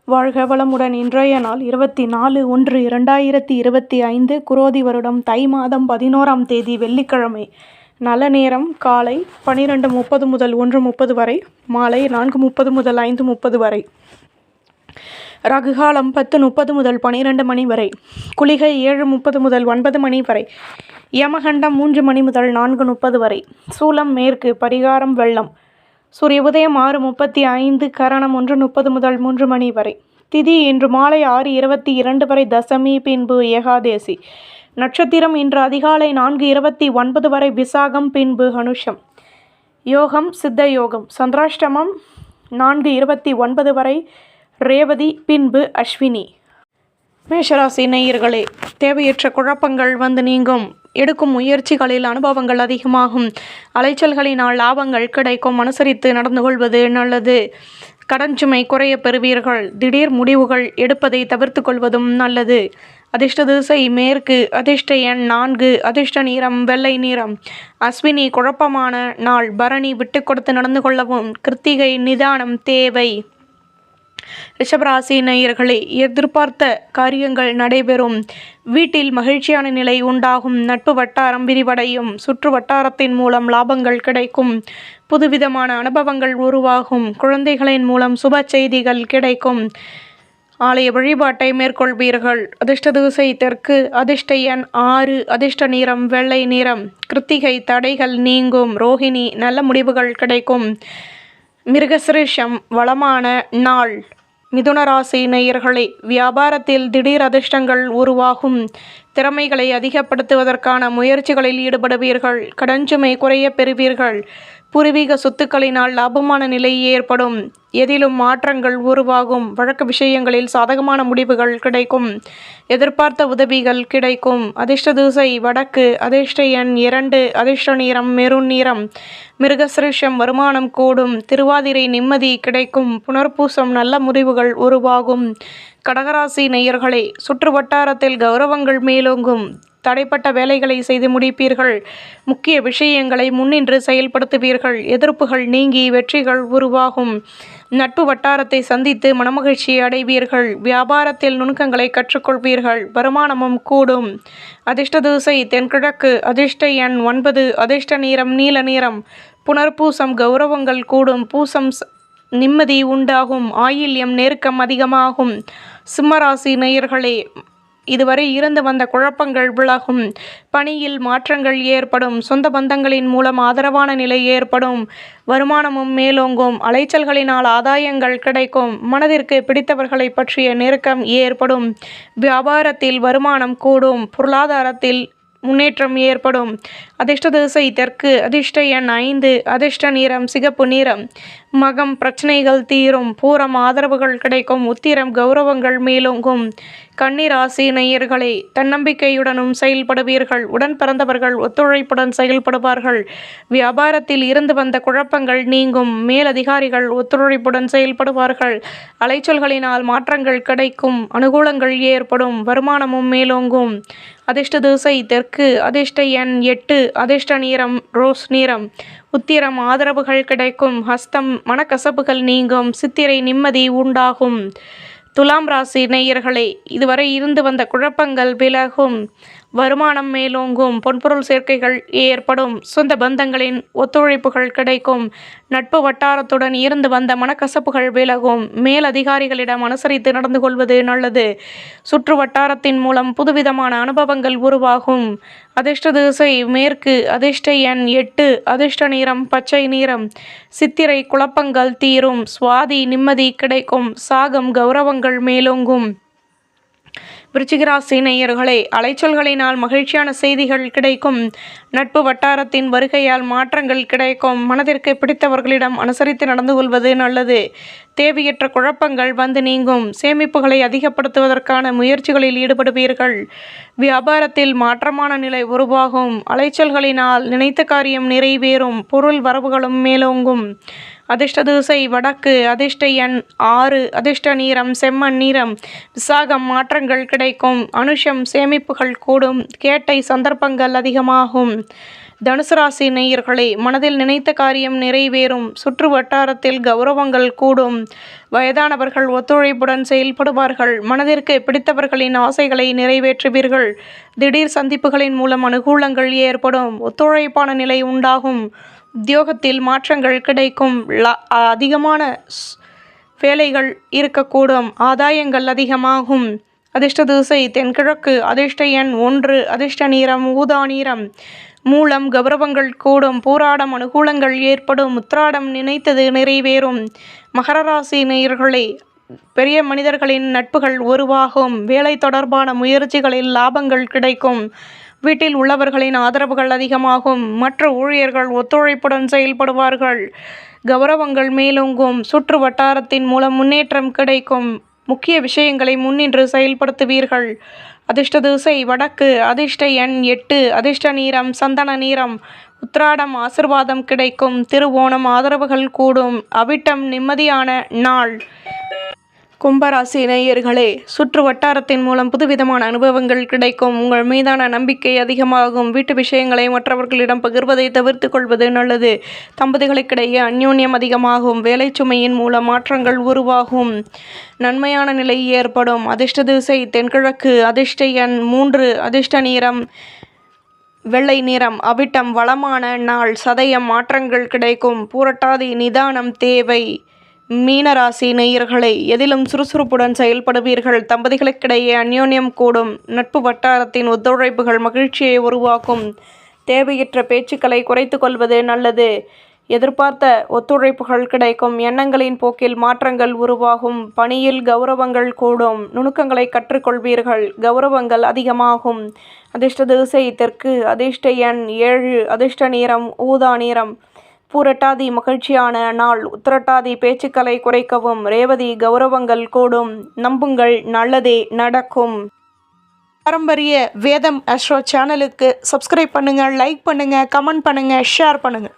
வாழ்க வளமுடன். இன்றைய நாள் 24/1/2025 குரோதி வருடம் தை மாதம் 11ஆம் தேதி வெள்ளிக்கிழமை. நல்ல நேரம் காலை 12:30 முதல் 1:30 வரை, மாலை 4:30 முதல் 5:30 வரை. ரகுகாலம் 10:30 முதல் 12 மணி வரை. குளிகை 7:30 முதல் 9 மணி வரை. யமகண்டம் 3 மணி முதல் 4:30 வரை. சூலம் மேற்கு. பரிகாரம் வெள்ளம். சூரிய உதயம் 6:35, கரணம் 1:30 முதல் 3 மணி வரை. திதி இன்று மாலை 6:22 வரை தசமி, பின்பு ஏகாதேசி. நட்சத்திரம் இன்று அதிகாலை 4:29 வரை விசாகம், பின்பு அனுஷம். யோகம் சித்த யோகம். சந்திராஷ்டமம் 4:29 வரை ரேவதி, பின்பு அஸ்வினி. மேஷராசி நேயர்களே, தேவையற்ற குழப்பங்கள் வந்து நீங்கும். எடுக்கும் முயற்சிகளில் அனுபவங்கள் அதிகமாகும். அலைச்சல்களினால் லாபங்கள் கிடைக்கும். அனுசரித்து நடந்து கொள்வது நல்லது. கடன் சுமை குறைய பெறுவீர்கள். திடீர் முடிவுகள் எடுப்பதை தவிர்த்து கொள்வதும் நல்லது. அதிர்ஷ்ட திசை மேற்கு. அதிர்ஷ்ட எண் 4. அதிர்ஷ்ட நிறம் வெள்ளை நிறம். அஸ்வினி குழப்பமான நாள். பரணி விட்டு கொடுத்து நடந்து கொள்ளவும். கிருத்திகை நிதானம் தேவை. ரிஷபராசி நேயர்களே, எதிர்பார்த்த காரியங்கள் நடைபெறும். வீட்டில் மகிழ்ச்சியான நிலை உண்டாகும். நட்பு வட்டாரம் விரிவடையும். சுற்று வட்டாரத்தின் மூலம் லாபங்கள் கிடைக்கும். புதுவிதமான அனுபவங்கள் உருவாகும். குழந்தைகளின் மூலம் சுப செய்திகள் கிடைக்கும். ஆலய வழிபாட்டை மேற்கொள்வீர்கள். அதிர்ஷ்ட திசை தெற்கு. அதிர்ஷ்ட எண் 6. அதிர்ஷ்ட நிறம் வெள்ளை நிறம். கிருத்திகை தடைகள் நீங்கும். ரோஹிணி நல்ல முடிவுகள் கிடைக்கும். மிருகசிரீஷம் வளமான நாள். மிதுன ராசி நேயர்களே, வியாபாரத்தில் திடீர் அதிர்ஷ்டங்கள் உருவாகும். திறமைகளை அதிகப்படுத்துவதற்கான முயற்சிகளில் ஈடுபடுவீர்கள். கடன் சுமை குறைய பெறுவீர்கள். பூர்வீக சொத்துக்களினால் லாபமான நிலை ஏற்படும். எதிலும் மாற்றங்கள் உருவாகும். வழக்கு விஷயங்களில் சாதகமான முடிவுகள் கிடைக்கும். எதிர்பார்த்த உதவிகள் கிடைக்கும். அதிர்ஷ்ட திசை வடக்கு. அதிர்ஷ்ட எண் 2. அதிர்ஷ்ட நிறம் மெரூன் நிறம். மிருகசிரீஷம் வருமானம் கூடும். திருவாதிரை நிம்மதி கிடைக்கும். புனர்பூசம் நல்ல முடிவுகள் உருவாகும். கடகராசி நேயர்களே, சுற்று வட்டாரத்தில் கௌரவங்கள் மேலோங்கும். தடைப்பட்ட வேலைகளை செய்து முடிப்பீர்கள். முக்கிய விஷயங்களை முன்னின்று செயல்படுத்துவீர்கள். எதிர்ப்புகள் நீங்கி வெற்றிகள் உருவாகும். நட்பு வட்டாரத்தை சந்தித்து மனமகிழ்ச்சி அடைவீர்கள். வியாபாரத்தில் நுணுக்கங்களை கற்றுக்கொள்வீர்கள். வருமானமும் கூடும். அதிர்ஷ்ட திசை தென்கிழக்கு. அதிர்ஷ்ட எண் 9. அதிர்ஷ்ட நிறம் நீல நிறம். புனர்பூசம் கௌரவங்கள் கூடும். பூசம் நிம்மதி உண்டாகும். ஆயில்யம் நெருக்கம் அதிகமாகும். சிம்மராசி நேயர்களே, இதுவரை இருந்து வந்த குழப்பங்கள் விலகும். பணியில் மாற்றங்கள் ஏற்படும். சொந்த பந்தங்களின் மூலம் ஆதரவான நிலை ஏற்படும். வருமானமும் மேலோங்கும். அலைச்சல்களினால் ஆதாயங்கள் கிடைக்கும். மனதிற்கு பிடித்தவர்களை பற்றிய நெருக்கம் ஏற்படும். வியாபாரத்தில் வருமானம் கூடும். பொருளாதாரத்தில் முன்னேற்றம் ஏற்படும். அதிர்ஷ்ட திசை தெற்கு. அதிர்ஷ்ட எண் 5. அதிர்ஷ்ட நிறம் சிகப்பு நிறம். மகம் பிரச்சனைகள் தீரும். பூரம் ஆதரவுகள் கிடைக்கும். உத்திரம் கௌரவங்கள் மேலோங்கும். கன்னிராசி நேயர்களே, தன்னம்பிக்கையுடனும் செயல்படுவீர்கள். உடன் பிறந்தவர்கள் ஒத்துழைப்புடன் செயல்படுவார்கள். வியாபாரத்தில் இருந்து வந்த குழப்பங்கள் நீங்கும். மேலதிகாரிகள் ஒத்துழைப்புடன் செயல்படுவார்கள். அலைச்சல்களினால் மாற்றங்கள் கிடைக்கும். அனுகூலங்கள் ஏற்படும். வருமானமும் மேலோங்கும். அதிர்ஷ்ட திசை தெற்கு. அதிர்ஷ்ட எண் 8. அதிர்ஷ்ட நிறம் ரோஸ் நிறம். உத்திரம் ஆதரவுகள் கிடைக்கும். ஹஸ்தம் மனக்கசப்புகள் நீங்கும். சித்திரை நிம்மதி உண்டாகும். துலாம் ராசி நேயர்களே, இதுவரை இருந்து வந்த குழப்பங்கள் விலகும். வருமானம் மேலோங்கும். பொன்பொருள் சேர்க்கைகள் ஏற்படும். சொந்த பந்தங்களின் ஒத்துழைப்புகள் கிடைக்கும். நட்பு வட்டாரத்துடன் இருந்து வந்த மனக்கசப்புகள் விலகும். மேலதிகாரிகளிடம் அனுசரித்து நடந்து கொள்வது நல்லது. சுற்று வட்டாரத்தின் மூலம் புதுவிதமான அனுபவங்கள் உருவாகும். அதிர்ஷ்ட திசை மேற்கு. அதிர்ஷ்ட எண் 8. அதிர்ஷ்ட நிறம் பச்சை நிறம். சித்திரை குழப்பங்கள் தீரும். சுவாதி நிம்மதி கிடைக்கும். சாகம் கௌரவங்கள் மேலோங்கும். விருச்சிகராசி நேயர்களே, அலைச்சல்களினால் மகிழ்ச்சியான செய்திகள் கிடைக்கும். நட்பு வட்டாரத்தின் வருகையால் மாற்றங்கள் கிடைக்கும். மனதிற்கு பிடித்தவர்களிடம் அனுசரித்து நடந்து கொள்வது நல்லது. தேவையற்ற குழப்பங்கள் வந்து நீங்கும். சேமிப்புகளை அதிகப்படுத்துவதற்கான முயற்சிகளில் ஈடுபடுவீர்கள். வியாபாரத்தில் மாற்றமான நிலை உருவாகும். அலைச்சல்களினால் நினைத்த காரியம் நிறைவேறும். பொருள் வரவுகளும் மேலோங்கும். அதிர்ஷ்ட திசை வடக்கு. அதிர்ஷ்ட எண் 6. அதிர்ஷ்ட நிறம் செம்மண் நிறம். விசாகம் மாற்றங்கள் கிடைக்கும். அனுஷம் சேமிப்புகள் கூடும். கேட்டை சந்தர்ப்பங்கள் அதிகமாகும். தனுசு ராசி நேயர்களே, மனதில் நினைத்த காரியம் நிறைவேறும். சுற்று வட்டாரத்தில் கௌரவங்கள் கூடும். வயதானவர்கள் ஒத்துழைப்புடன் செயல்படுவார்கள். மனதிற்கு பிடித்தவர்களின் ஆசைகளை நிறைவேற்றுவீர்கள். திடீர் சந்திப்புகளின் மூலம் அனுகூலங்கள் ஏற்படும். ஒத்துழைப்பான நிலை உண்டாகும். உத்தியோகத்தில் மாற்றங்கள் கிடைக்கும். அதிகமான வேலைகள் இருக்கக்கூடும். ஆதாயங்கள் அதிகமாகும். அதிர்ஷ்ட திசை தென்கிழக்கு. அதிர்ஷ்ட எண் 1. அதிர்ஷ்ட நிறம் ஊதா நிறம். மூலம் கௌரவங்கள் கூடும். பூராடம் அனுகூலங்கள் ஏற்படும். உத்திராடம் நினைத்தது நிறைவேறும். மகர ராசி நேயர்களே, பெரிய மனிதர்களின் நட்புகள் உருவாகும். வேலை தொடர்பான முயற்சிகளில் லாபங்கள் கிடைக்கும். வீட்டில் உள்ளவர்களின் ஆதரவுகள் அதிகமாகும். மற்ற ஊழியர்கள் ஒத்துழைப்புடன் செயல்படுவார்கள். கௌரவங்கள் மேலோங்கும். சுற்று வட்டாரத்தின் மூலம் முன்னேற்றம் கிடைக்கும். முக்கிய விஷயங்களை முன்னின்று செயல்படுத்துவீர்கள். அதிர்ஷ்ட திசை வடக்கு. அதிர்ஷ்ட எண் 8. அதிர்ஷ்ட நிறம் சந்தன நிறம். உத்திராடம் ஆசிர்வாதம் கிடைக்கும். திருவோணம் ஆதரவுகள் கூடும். அவிட்டம் நிம்மதியான நாள். கும்பராசி நேயர்களே, சுற்று வட்டாரத்தின் மூலம் புதுவிதமான அனுபவங்கள் கிடைக்கும். உங்கள் மீதான நம்பிக்கை அதிகமாகும். வீட்டு விஷயங்களை மற்றவர்களிடம் பகிர்வதை தவிர்த்து கொள்வது நல்லது. தம்பதிகளுக்கிடையே அந்யோன்யம் அதிகமாகும். வேலை சுமையின் மூலம் மாற்றங்கள் உருவாகும். நன்மையான நிலை ஏற்படும். அதிர்ஷ்ட திசை தென்கிழக்கு. அதிர்ஷ்ட எண் 3. அதிர்ஷ்ட நிறம் வெள்ளை நிறம். அவிட்டம் வளமான நாள். சதயம் மாற்றங்கள் கிடைக்கும். பூரட்டாதி நிதானம் தேவை. மீனராசி நேயர்களே, எதிலும் சுறுசுறுப்புடன் செயல்படுவீர்கள். தம்பதிகளுக்கிடையே அந்யோன்யம் கூடும். நட்பு வட்டாரத்தின் ஒத்துழைப்புகள் மகிழ்ச்சியை உருவாக்கும். தேவையற்ற பேச்சுக்களை குறைத்து கொள்வது நல்லது. எதிர்பார்த்த ஒத்துழைப்புகள் கிடைக்கும். எண்ணங்களின் போக்கில் மாற்றங்கள் உருவாகும். பணியில் கௌரவங்கள் கூடும். நுணுக்கங்களை கற்றுக்கொள்வீர்கள். கௌரவங்கள் அதிகமாகும். அதிர்ஷ்ட திசை தெற்கு. அதிர்ஷ்ட எண் 7. அதிர்ஷ்ட நிறம் ஊதா நிறம். பூரட்டாதி மகிழ்ச்சியான நாள். உத்திரட்டாதி பேச்சுக்களை குறைக்கவும். ரேவதி கௌரவங்கள் கூடும். நம்புங்கள், நல்லதே நடக்கும். பாரம்பரிய வேதம் அஸ்ட்ரோ சேனலுக்கு சப்ஸ்கிரைப் பண்ணுங்க, லைக் பண்ணுங்க, கமெண்ட் பண்ணுங்க, ஷேர் பண்ணுங்க.